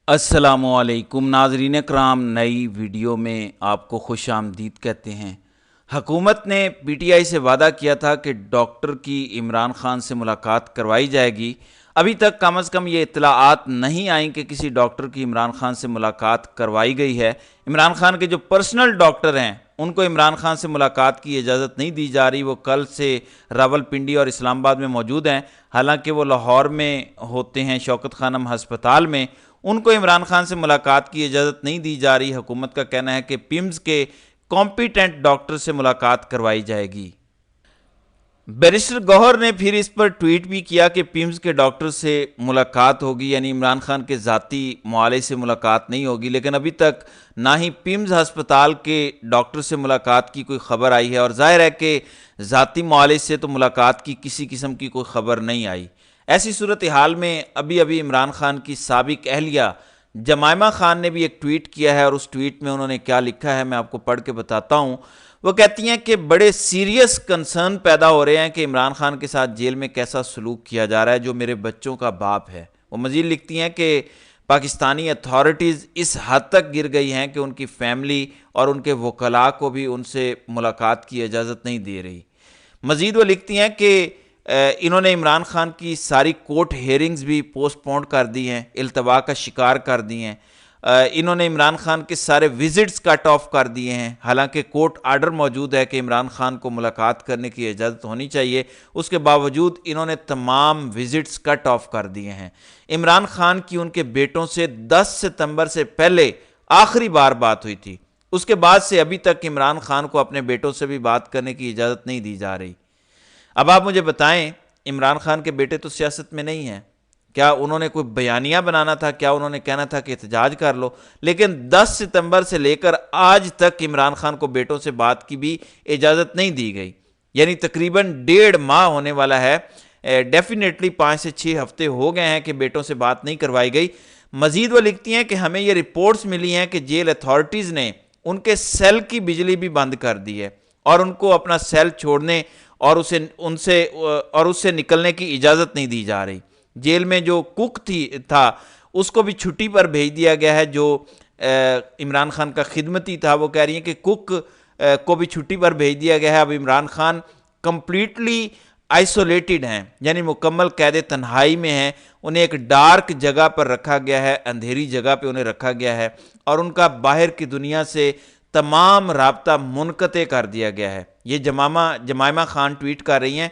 السلام علیکم ناظرین کرام، نئی ویڈیو میں آپ کو خوش آمدید کہتے ہیں۔ حکومت نے پی ٹی آئی سے وعدہ کیا تھا کہ ڈاکٹر کی عمران خان سے ملاقات کروائی جائے گی۔ ابھی تک کم از کم یہ اطلاعات نہیں آئیں کہ کسی ڈاکٹر کی عمران خان سے ملاقات کروائی گئی ہے۔ عمران خان کے جو پرسنل ڈاکٹر ہیں ان کو عمران خان سے ملاقات کی اجازت نہیں دی جا رہی۔ وہ کل سے راولپنڈی اور اسلام آباد میں موجود ہیں، حالانکہ وہ لاہور میں ہوتے ہیں شوکت خانم ہسپتال میں۔ ان کو عمران خان سے ملاقات کی اجازت نہیں دی جا رہی۔ حکومت کا کہنا ہے کہ پیمز کے کمپیٹنٹ ڈاکٹر سے ملاقات کروائی جائے گی۔ بیرسٹر گوہر نے پھر اس پر ٹویٹ بھی کیا کہ پیمز کے ڈاکٹر سے ملاقات ہوگی، یعنی عمران خان کے ذاتی معالج سے ملاقات نہیں ہوگی، لیکن ابھی تک نہ ہی پیمز ہسپتال کے ڈاکٹر سے ملاقات کی کوئی خبر آئی ہے، اور ظاہر ہے کہ ذاتی معالج سے تو ملاقات کی کسی قسم کی کوئی خبر نہیں آئی۔ ایسی صورتحال میں ابھی عمران خان کی سابق اہلیہ جمائمہ خان نے بھی ایک ٹویٹ کیا ہے، اور اس ٹویٹ میں انہوں نے کیا لکھا ہے میں آپ کو پڑھ کے بتاتا ہوں۔ وہ کہتی ہیں کہ بڑے سیریس کنسرن پیدا ہو رہے ہیں کہ عمران خان کے ساتھ جیل میں کیسا سلوک کیا جا رہا ہے، جو میرے بچوں کا باپ ہے۔ وہ مزید لکھتی ہیں کہ پاکستانی اتھارٹیز اس حد تک گر گئی ہیں کہ ان کی فیملی اور ان کے وکلاء کو بھی ان سے ملاقات کی اجازت نہیں دے رہی۔ مزید وہ لکھتی ہیں کہ انہوں نے عمران خان کی ساری کورٹ ہیئرنگز بھی پوسٹ پون کر دی ہیں، التوا کا شکار کر دی ہیں۔ انہوں نے عمران خان کے سارے وزٹس کٹ آف کر دیے ہیں، حالانکہ کورٹ آرڈر موجود ہے کہ عمران خان کو ملاقات کرنے کی اجازت ہونی چاہیے، اس کے باوجود انہوں نے تمام وزٹس کٹ آف کر دیے ہیں۔ عمران خان کی ان کے بیٹوں سے 10 ستمبر سے پہلے آخری بار بات ہوئی تھی، اس کے بعد سے ابھی تک عمران خان کو اپنے بیٹوں سے بھی بات کرنے کی اجازت نہیں دی جا رہی۔ اب آپ مجھے بتائیں، عمران خان کے بیٹے تو سیاست میں نہیں ہیں، کیا انہوں نے کوئی بیانیہ بنانا تھا؟ کیا انہوں نے کہنا تھا کہ احتجاج کر لو؟ لیکن 10 ستمبر سے لے کر آج تک عمران خان کو بیٹوں سے بات کی بھی اجازت نہیں دی گئی، یعنی تقریباً 1.5 ماہ ہونے والا ہے۔ ڈیفینیٹلی 5 سے 6 ہفتے ہو گئے ہیں کہ بیٹوں سے بات نہیں کروائی گئی۔ مزید وہ لکھتی ہیں کہ ہمیں یہ رپورٹس ملی ہیں کہ جیل اتھارٹیز نے ان کے سیل کی بجلی بھی بند کر دی ہے، اور ان کو اپنا سیل چھوڑنے اور اس سے نکلنے کی اجازت نہیں دی جا رہی۔ جیل میں جو کک تھا اس کو بھی چھٹی پر بھیج دیا گیا ہے، جو عمران خان کا خدمتی تھا۔ وہ کہہ رہی ہیں کہ کک کو بھی چھٹی پر بھیج دیا گیا ہے۔ اب عمران خان کمپلیٹلی آئسولیٹڈ ہیں، یعنی مکمل قید تنہائی میں ہیں۔ انہیں ایک ڈارک جگہ پر رکھا گیا ہے، اندھیری جگہ پہ انہیں رکھا گیا ہے، اور ان کا باہر کی دنیا سے تمام رابطہ منقطع کر دیا گیا ہے۔ یہ جمائمہ خان ٹویٹ کر رہی ہیں۔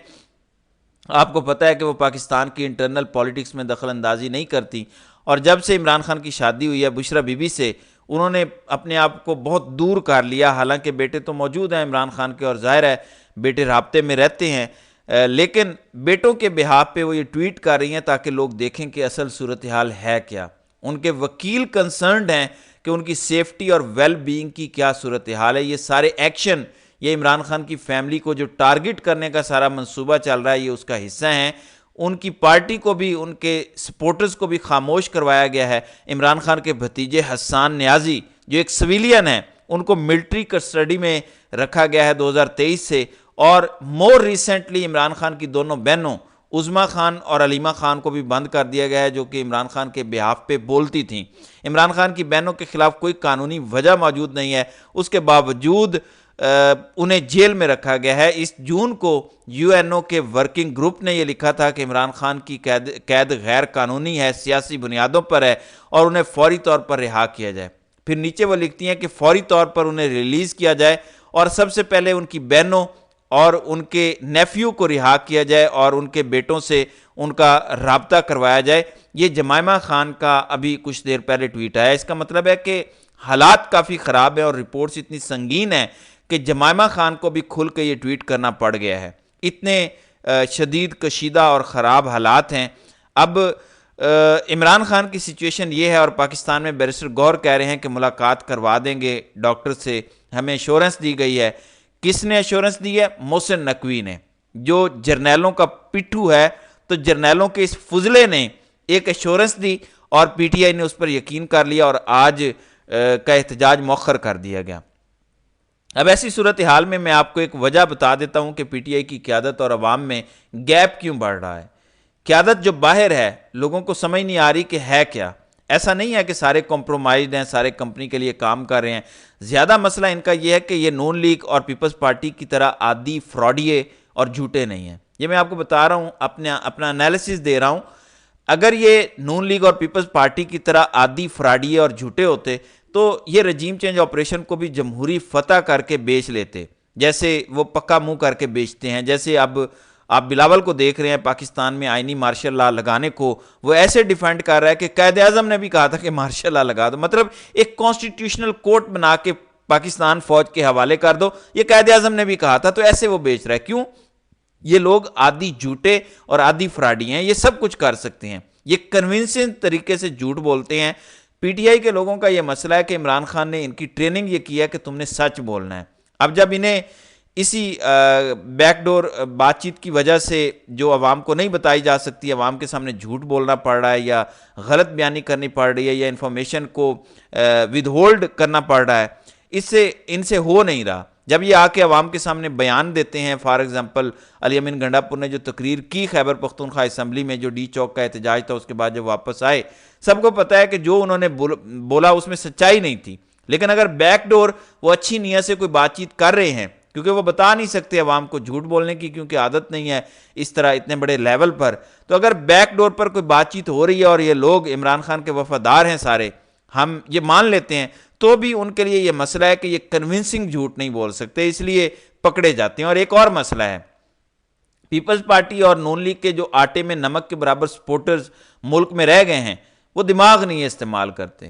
آپ کو پتہ ہے کہ وہ پاکستان کی انٹرنل پولیٹکس میں دخل اندازی نہیں کرتی، اور جب سے عمران خان کی شادی ہوئی ہے بشرا بی بی سے، انہوں نے اپنے آپ کو بہت دور کر لیا۔ حالانکہ بیٹے تو موجود ہیں عمران خان کے، اور ظاہر ہے بیٹے رابطے میں رہتے ہیں، لیکن بیٹوں کے بہاف پہ وہ یہ ٹویٹ کر رہی ہیں تاکہ لوگ دیکھیں کہ اصل صورتحال ہے کیا۔ ان کے وکیل کنسرنڈ ہیں کہ ان کی سیفٹی اور ویل بینگ کی کیا صورتحال ہے۔ یہ سارے ایکشن، یہ عمران خان کی فیملی کو جو ٹارگٹ کرنے کا سارا منصوبہ چل رہا ہے، یہ اس کا حصہ ہیں۔ ان کی پارٹی کو بھی، ان کے سپورٹرز کو بھی خاموش کروایا گیا ہے۔ عمران خان کے بھتیجے حسان نیازی جو ایک سویلین ہیں، ان کو ملٹری کسٹڈی میں رکھا گیا ہے 2023 سے، اور مور ریسنٹلی عمران خان کی دونوں بہنوں عظمیٰ خان اور علیمہ خان کو بھی بند کر دیا گیا ہے، جو کہ عمران خان کے بہاف پہ بولتی تھیں۔ عمران خان کی بہنوں کے خلاف کوئی قانونی وجہ موجود نہیں ہے، اس کے باوجود انہیں جیل میں رکھا گیا ہے۔ اس جون کو یو این او کے ورکنگ گروپ نے یہ لکھا تھا کہ عمران خان کی قید غیر قانونی ہے، سیاسی بنیادوں پر ہے، اور انہیں فوری طور پر رہا کیا جائے۔ پھر نیچے وہ لکھتی ہیں کہ فوری طور پر انہیں ریلیز کیا جائے، اور سب سے پہلے ان کی بہنوں اور ان کے نیفیو کو رہا کیا جائے، اور ان کے بیٹوں سے ان کا رابطہ کروایا جائے۔ یہ جمائمہ خان کا ابھی کچھ دیر پہلے ٹویٹ آیا۔ اس کا مطلب ہے کہ حالات کافی خراب ہیں، اور رپورٹس اتنی سنگین ہیں کہ جمائمہ خان کو بھی کھل کے یہ ٹویٹ کرنا پڑ گیا ہے۔ اتنے شدید کشیدہ اور خراب حالات ہیں۔ اب عمران خان کی سچویشن یہ ہے، اور پاکستان میں بیرسٹر گوہر کہہ رہے ہیں کہ ملاقات کروا دیں گے ڈاکٹر سے، ہمیں ایشورنس دی گئی ہے۔ کس نے ایشورنس دی ہے؟ محسن نقوی نے، جو جرنیلوں کا پٹھو ہے۔ تو جرنیلوں کے اس فضلے نے ایک ایشورنس دی، اور پی ٹی آئی نے اس پر یقین کر لیا، اور آج کا احتجاج مؤخر کر دیا گیا۔ اب ایسی صورتحال میں آپ کو ایک وجہ بتا دیتا ہوں کہ پی ٹی آئی کی قیادت اور عوام میں گیپ کیوں بڑھ رہا ہے۔ قیادت جو باہر ہے، لوگوں کو سمجھ نہیں آ رہی کہ ہے کیا۔ ایسا نہیں ہے کہ سارے کمپرومائزڈ ہیں، سارے کمپنی کے لیے کام کر رہے ہیں. زیادہ مسئلہ ان کا یہ ہے کہ یہ نون لیگ اور پیپلز پارٹی کی طرح عادی فراڈیے اور جھوٹے نہیں ہیں. یہ میں آپ کو بتا رہا ہوں، اپنا انالیسس دے رہا ہوں. اگر یہ نون لیگ اور پیپلز پارٹی کی طرح عادی فراڈیے اور جھوٹے ہوتے تو یہ رجیم چینج آپریشن کو بھی جمہوری فتح کر کے بیچ لیتے، جیسے وہ پکا منہ کر کے بیچتے ہیں. جیسے اب آپ بلاول کو دیکھ رہے ہیں پاکستان میں آئینی مارشل لا لگانے کو، وہ ایسے ڈیفینڈ کر رہا ہے کہ قائد اعظم نے بھی کہا تھا کہ مارشل لا لگا دو. مطلب ایک کانسٹیٹیوشنل کورٹ بنا کے پاکستان فوج کے حوالے کر دو، یہ قائد اعظم نے بھی کہا تھا. تو ایسے وہ بیچ رہا ہے. کیوں؟ یہ لوگ عادی جھوٹے اور عادی فراڈی ہیں، یہ سب کچھ کر سکتے ہیں، یہ کنونسنگ طریقے سے جھوٹ بولتے ہیں. پی ٹی آئی کے لوگوں کا یہ مسئلہ ہے کہ عمران خان نے ان کی ٹریننگ یہ کیا کہ تم نے سچ بولنا ہے. اب جب انہیں اسی بیک ڈور بات چیت کی وجہ سے جو عوام کو نہیں بتائی جا سکتی، عوام کے سامنے جھوٹ بولنا پڑ رہا ہے یا غلط بیانی کرنی پڑ رہی ہے یا انفارمیشن کو ود ہولڈ کرنا پڑ رہا ہے، اس سے ان سے ہو نہیں رہا. جب یہ آ کے عوام کے سامنے بیان دیتے ہیں، فار ایگزامپل علی امین گنڈا پور نے جو تقریر کی خیبر پختونخوا اسمبلی میں، جو ڈی چوک کا احتجاج تھا، اس کے بعد جب واپس آئے، سب کو پتہ ہے کہ جو انہوں نے بولا اس میں سچائی نہیں تھی. لیکن اگر بیک ڈور وہ اچھی نیت سے کوئی بات چیت کر رہے ہیں، کیونکہ وہ بتا نہیں سکتے عوام کو جھوٹ بولنے کی، کیونکہ عادت نہیں ہے اس طرح اتنے بڑے لیول پر، تو اگر بیک ڈور پر کوئی بات چیت ہو رہی ہے اور یہ لوگ عمران خان کے وفادار ہیں سارے، ہم یہ مان لیتے ہیں، تو بھی ان کے لیے یہ مسئلہ ہے کہ یہ کنونسنگ جھوٹ نہیں بول سکتے، اس لیے پکڑے جاتے ہیں. اور ایک اور مسئلہ ہے، پیپلز پارٹی اور نون لیگ کے جو آٹے میں نمک کے برابر سپورٹرز ملک میں رہ گئے ہیں، وہ دماغ نہیں استعمال کرتے.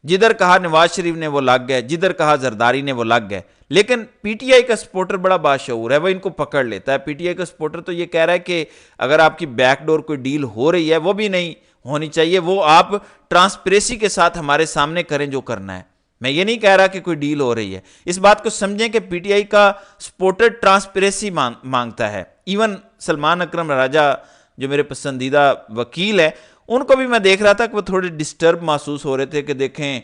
جدھر کہا نواز شریف نے وہ لگ گئے، جدھر کہا زرداری نے وہ لگ گئے. لیکن پی ٹی آئی کا سپورٹر بڑا باشعور ہے، وہ ان کو پکڑ لیتا ہے. پی ٹی آئی کا سپورٹر تو یہ کہہ رہا ہے کہ اگر آپ کی بیک ڈور کوئی ڈیل ہو رہی ہے، وہ بھی نہیں ہونی چاہیے، وہ آپ ٹرانسپریسی کے ساتھ ہمارے سامنے کریں جو کرنا ہے. میں یہ نہیں کہہ رہا کہ کوئی ڈیل ہو رہی ہے، اس بات کو سمجھیں کہ پی ٹی آئی کا سپورٹر ٹرانسپریسی مانگتا ہے. ایون سلمان اکرم راجہ جو میرے پسندیدہ وکیل ہے، ان کو بھی میں دیکھ رہا تھا کہ وہ تھوڑے ڈسٹرب محسوس ہو رہے تھے کہ دیکھیں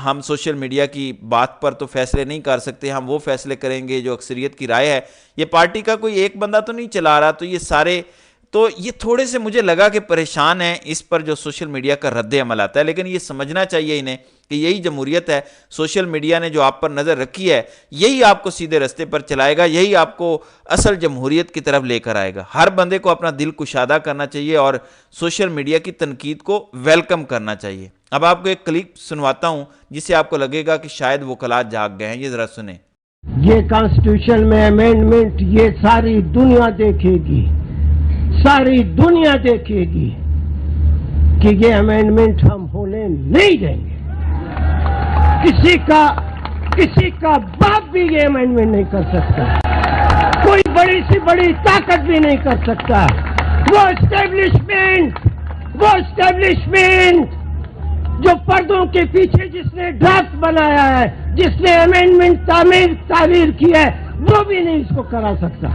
ہم سوشل میڈیا کی بات پر تو فیصلے نہیں کر سکتے، ہم وہ فیصلے کریں گے جو اکثریت کی رائے ہے. یہ پارٹی کا کوئی ایک بندہ تو نہیں چلا رہا، تو یہ سارے، تو یہ تھوڑے سے مجھے لگا کہ پریشان ہیں اس پر جو سوشل میڈیا کا رد عمل آتا ہے. لیکن یہ سمجھنا چاہیے انہیں کہ یہی جمہوریت ہے. سوشل میڈیا نے جو آپ پر نظر رکھی ہے، یہی آپ کو سیدھے رستے پر چلائے گا، یہی آپ کو اصل جمہوریت کی طرف لے کر آئے گا. ہر بندے کو اپنا دل کشادہ کرنا چاہیے اور سوشل میڈیا کی تنقید کو ویلکم کرنا چاہیے. اب آپ کو ایک کلپ سنواتا ہوں جس سے آپ کو لگے گا کہ شاید وکلاء جاگ گئے ہیں. یہ ذرا سنیں. یہ کانسٹیٹیوشن میں امینڈمنٹ یہ ساری دنیا دیکھے گی، ساری دنیا دیکھے گی کہ یہ امینڈمنٹ ہم ہونے نہیں دیں گے. کسی کا باپ بھی یہ امینڈمنٹ نہیں کر سکتا، کوئی بڑی سی بڑی طاقت بھی نہیں کر سکتا. وہ اسٹیبلشمنٹ جو پردوں کے پیچھے جس نے ڈرافٹ بنایا ہے، جس نے امینڈمنٹ تعمیر کی ہے، وہ بھی نہیں اس کو کرا سکتا.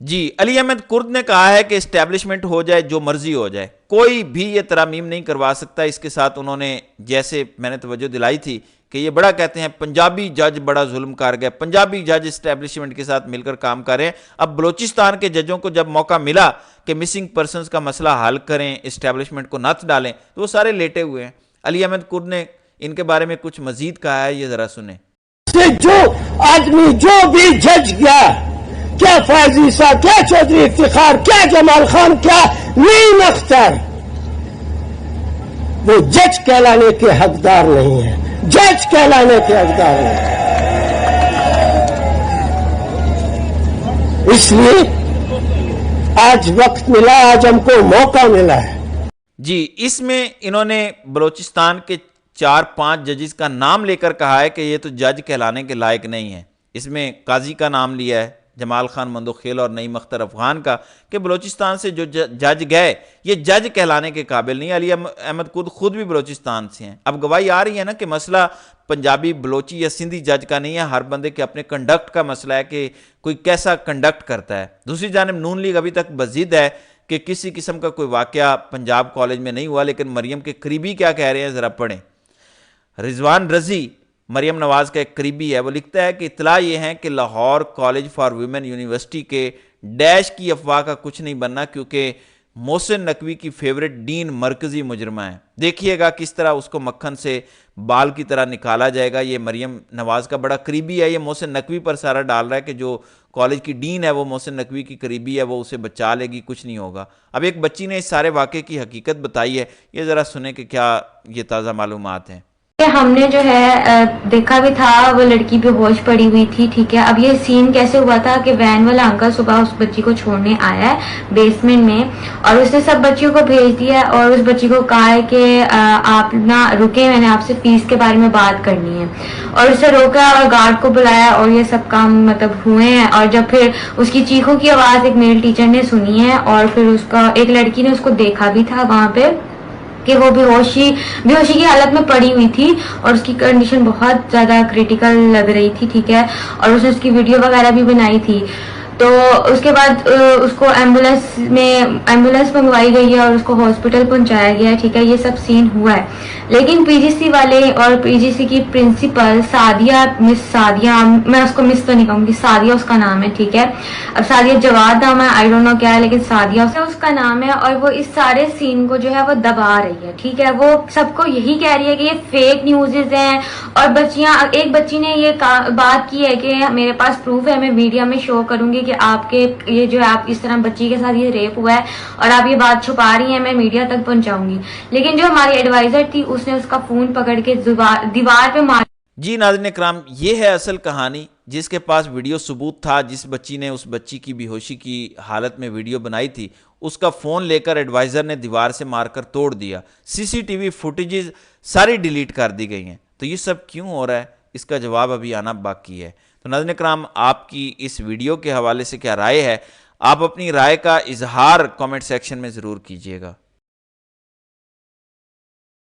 جی، علی احمد کرد نے کہا ہے کہ اسٹیبلشمنٹ ہو جائے، جو مرضی ہو جائے، کوئی بھی یہ ترامیم نہیں کروا سکتا. اس کے ساتھ انہوں نے، جیسے میں نے توجہ دلائی تھی کہ یہ بڑا کہتے ہیں پنجابی جج بڑا ظلم کر گئے، پنجابی جج اسٹیبلشمنٹ کے ساتھ مل کر کام کر رہے ہیں. اب بلوچستان کے ججوں کو جب موقع ملا کہ مسنگ پرسنز کا مسئلہ حل کریں، اسٹیبلشمنٹ کو نتھ ڈالیں، تو وہ سارے لیٹے ہوئے ہیں. علی احمد کرد نے ان کے بارے میں کچھ مزید کہا ہے، یہ ذرا سنیں. جو آدمی جو بھی جج گیا، کیا فائز عیسیٰ، کیا چودھری افتخار، کیا جمال خان، کیا نعیم اختر، وہ جج کہلانے کے حقدار نہیں ہیں، جج کہلانے کے حقدار نہیں. اس لیے آج وقت ملا، آج ہم کو موقع ملا ہے. جی، اس میں انہوں نے بلوچستان کے 4-5 ججز کا نام لے کر کہا ہے کہ یہ تو جج کہلانے کے لائق نہیں ہے. اس میں قاضی کا نام لیا ہے، جمال خان مندوخیل اور نعیم اختر افغان کا، کہ بلوچستان سے جو جج گئے یہ جج کہلانے کے قابل نہیں. علی احمد کرد خود بھی بلوچستان سے ہیں. اب گواہی آ رہی ہے نا کہ مسئلہ پنجابی، بلوچی یا سندھی جج کا نہیں ہے، ہر بندے کے اپنے کنڈکٹ کا مسئلہ ہے کہ کوئی کیسا کنڈکٹ کرتا ہے. دوسری جانب نون لیگ ابھی تک بضد ہے کہ کسی قسم کا کوئی واقعہ پنجاب کالج میں نہیں ہوا. لیکن مریم کے قریبی کیا کہہ رہے ہیں ذرا پڑھیں. رضوان رضی مریم نواز کا ایک قریبی ہے، وہ لکھتا ہے کہ اطلاع یہ ہے کہ Lahore college for women university کے ڈیش کی افواہ کا کچھ نہیں بننا، کیونکہ محسن نقوی کی فیوریٹ ڈین مرکزی مجرمہ ہے. دیکھیے گا کس طرح اس کو مکھن سے بال کی طرح نکالا جائے گا. یہ مریم نواز کا بڑا قریبی ہے, یہ محسن نقوی پر سارا ڈال رہا ہے کہ جو کالج کی ڈین ہے وہ محسن نقوی کی قریبی ہے, وہ اسے بچا لے گی, کچھ نہیں ہوگا. اب ایک بچی نے اس سارے واقعے کی حقیقت بتائی ہے, یہ ذرا سنیں کہ کیا یہ تازہ معلومات ہیں. ہم نے جو ہے دیکھا بھی تھا وہ لڑکی بے ہوش پڑی ہوئی تھی, ٹھیک ہے. اب یہ سین کیسے ہوا تھا کہ وین والا انکل صبح اس بچی کو چھوڑنے آیا ہے بیسمنٹ میں, اور اس نے سب بچیوں کو بھیج دیا اور اس بچی کو کہا ہے کہ آپ نہ رکے, میں نے آپ سے فیس کے بارے میں بات کرنی ہے, اور اسے روکا اور گارڈ کو بلایا اور یہ سب کام مطلب ہوئے ہیں. اور جب پھر اس کی چیخوں کی آواز ایک میل ٹیچر نے سنی ہے, اور پھر اس کا ایک لڑکی نے اس کو دیکھا بھی تھا وہاں پہ کہ وہ بے ہوشی کی حالت میں پڑی ہوئی تھی, اور اس کی کنڈیشن بہت زیادہ کریٹیکل لگ رہی تھی, ٹھیک ہے. اور اس نے اس کی ویڈیو وغیرہ بھی بنائی تھی. تو اس کے بعد اس کو ایمبولینس منگوائی گئی ہے اور اس کو ہاسپٹل پہنچایا گیا ہے, ٹھیک ہے. یہ سب سین ہوا ہے. لیکن پی جی سی والے اور پی جی سی کی پرنسپل مس سعدیہ, میں اس کو مس تو نہیں کہوں گی, سعدیہ اس کا نام ہے, ٹھیک ہے. اب سعدیہ جواد نام ہے, آئی ڈونٹ نو کیا ہے, لیکن سعدیہ اس کا نام ہے. اور وہ اس سارے سین کو جو ہے وہ دبا رہی ہے, ٹھیک ہے. وہ سب کو یہی کہہ رہی ہے کہ یہ فیک نیوزز ہیں, اور ایک بچی نے یہ بات کی ہے کہ میرے پاس پروف ہے, میں میڈیا میں شو کروں گی کہ آپ کے یہ جو ہے آپ اس طرح بچی کے ساتھ یہ ریپ ہوا ہے اور آپ یہ بات چھپا رہی ہیں, میں میڈیا تک پہنچاؤں گی. لیکن جو ہماری ایڈوائزر تھی اس نے اس کا فون پکڑ کے دیوار پہ مار. جی ناظرین اکرام, یہ ہے اصل کہانی. جس کے پاس ویڈیو ثبوت تھا, جس بچی نے اس بچی کی بے ہوشی کی حالت میں ویڈیو بنائی تھی, اس کا فون لے کر ایڈوائزر نے دیوار سے مار کر توڑ دیا. سی سی ٹی وی فوٹیجز ساری ڈیلیٹ کر دی گئی ہیں. تو یہ سب کیوں ہو رہا ہے, اس کا جواب ابھی آنا باقی ہے. تو ناظرین اکرام, آپ کی اس ویڈیو کے حوالے سے کیا رائے ہے؟ آپ اپنی رائے کا اظہار کامنٹ سیکشن میں ضرور کیجیے گا.